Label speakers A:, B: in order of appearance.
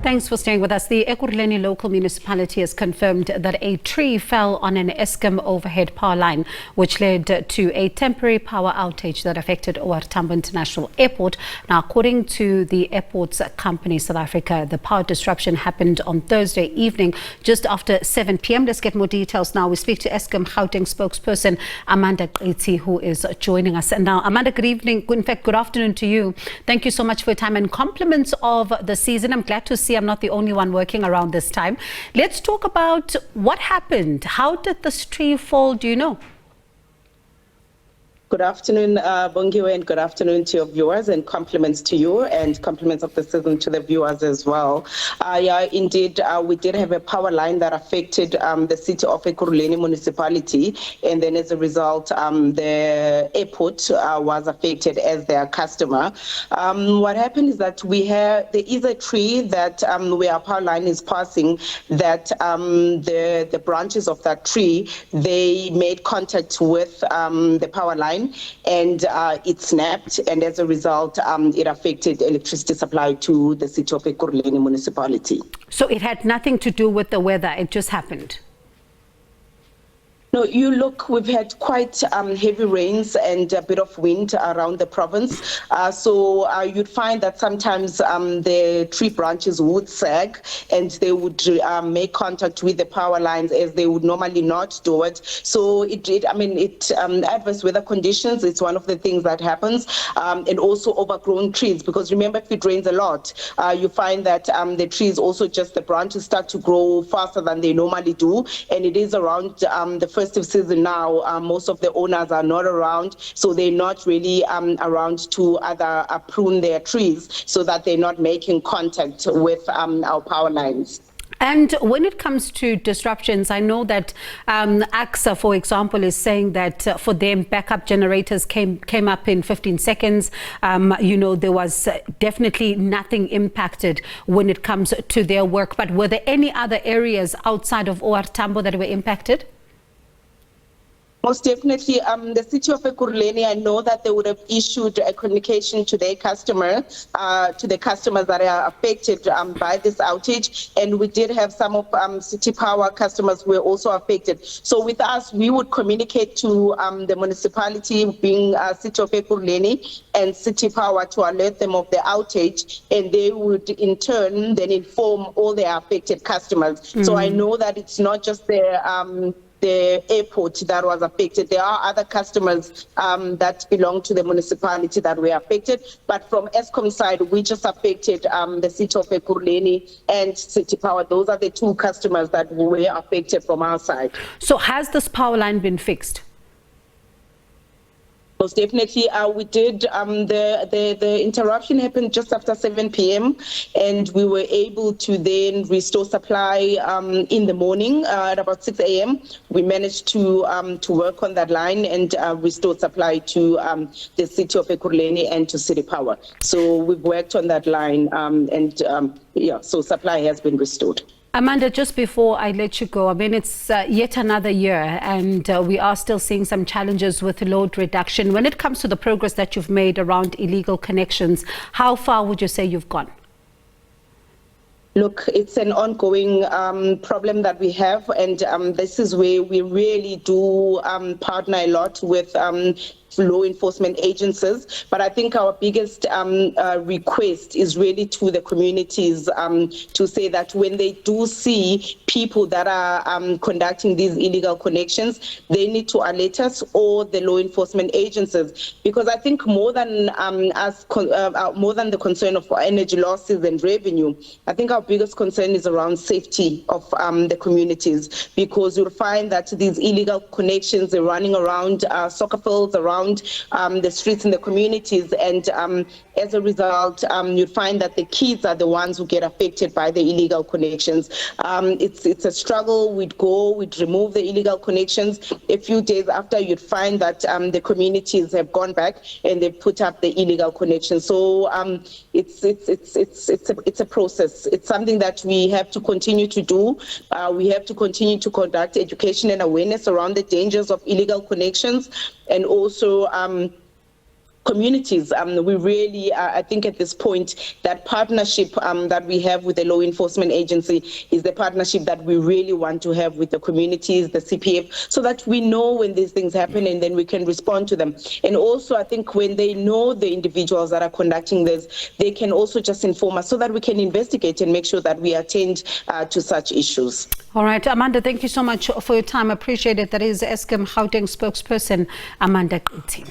A: Thanks for staying with us. The Ekurhuleni Local Municipality has confirmed that a tree fell on an Eskom overhead power line, which led to a temporary power outage that affected OR Tambo International Airport. Now, according to the airport's company, South Africa, the power disruption happened on Thursday evening, just after 7 p.m. Let's get more details now. We speak to Eskom Gauteng spokesperson Amanda Qithi, who is joining us. And now, Amanda, good evening. In fact, good afternoon to you. Thank you so much for your time and compliments of the season. I'm glad to see I'm not the only one working around this time. Let's talk about what happened. How did this tree fall? Do you know?
B: Good afternoon, Bongiwe, and good afternoon to your viewers, and compliments to you and compliments of the season to the viewers as well. Yeah, indeed, we did have a power line that affected the city of Ekurhuleni Municipality, and then as a result, the airport was affected as their customer. What happened is that there is a tree that where our power line is passing, that the branches of that tree, they made contact with the power line, and it snapped, and as a result it affected electricity supply to the city of Ekurhuleni Municipality.
A: So it had nothing to do with the weather, it just happened?
B: No, we've had quite heavy rains and a bit of wind around the province. So you'd find that sometimes the tree branches would sag and they would make contact with the power lines as they would normally not do it. So adverse weather conditions, it's one of the things that happens. And also overgrown trees, because remember, if it rains a lot, you find that the trees also the branches start to grow faster than they normally do. And it is around the festive season now. Most of the owners are not around, so they're not really around to prune their trees so that they're not making contact with our power lines.
A: And when it comes to disruptions, I know that ACSA, for example, is saying that for them, backup generators came up in 15 seconds. There was definitely nothing impacted when it comes to their work. But were there any other areas outside of OR Tambo that were impacted?
B: Most definitely, the city of Ekurhuleni, I know that they would have issued a communication to their customers that are affected by this outage, and we did have some of City Power customers who were also affected. So with us, we would communicate to the municipality, being City of Ekurhuleni, and City Power to alert them of the outage, and they would in turn then inform all their affected customers. Mm-hmm. So I know that it's not just the airport that was affected. There are other customers that belong to the municipality that were affected, but from Eskom side, we just affected the city of Ekurhuleni and City Power. Those are the two customers that were affected from our side.
A: So has this power line been fixed?
B: Most definitely, we did. The interruption happened just after 7 p.m. and we were able to then restore supply in the morning at about 6 a.m. We managed to work on that line and restore supply to the city of Ekurhuleni and to City Power. So we've worked on that line, so supply has been restored.
A: Amanda, just before I let you go, I mean, it's yet another year and we are still seeing some challenges with load reduction. When it comes to the progress that you've made around illegal connections, how far would you say you've gone?
B: Look, it's an ongoing problem that we have, and this is where we really do partner a lot with law enforcement agencies. But I think our biggest request is really to the communities to say that when they do see people that are conducting these illegal connections, they need to alert us or the law enforcement agencies, because I think more than the concern of energy losses and revenue, I think our biggest concern is around safety of the communities, because you'll find that these illegal connections are running around soccer fields, around the streets in the communities, and as a result, you find that the kids are the ones who get affected by the illegal connections. It's a struggle. We'd remove the illegal connections. A few days after, you'd find that the communities have gone back and they've put up the illegal connections. So it's a process. It's something that we have to continue to do. We have to continue to conduct education and awareness around the dangers of illegal connections, and also communities. We really, I think at this point, that partnership that we have with the law enforcement agency is the partnership that we really want to have with the communities, the CPF, so that we know when these things happen and then we can respond to them. And also, I think when they know the individuals that are conducting this, they can also just inform us so that we can investigate and make sure that we attend to such issues.
A: All right, Amanda, thank you so much for your time. I appreciate it. That is Eskom Gauteng spokesperson, Amanda Qithi.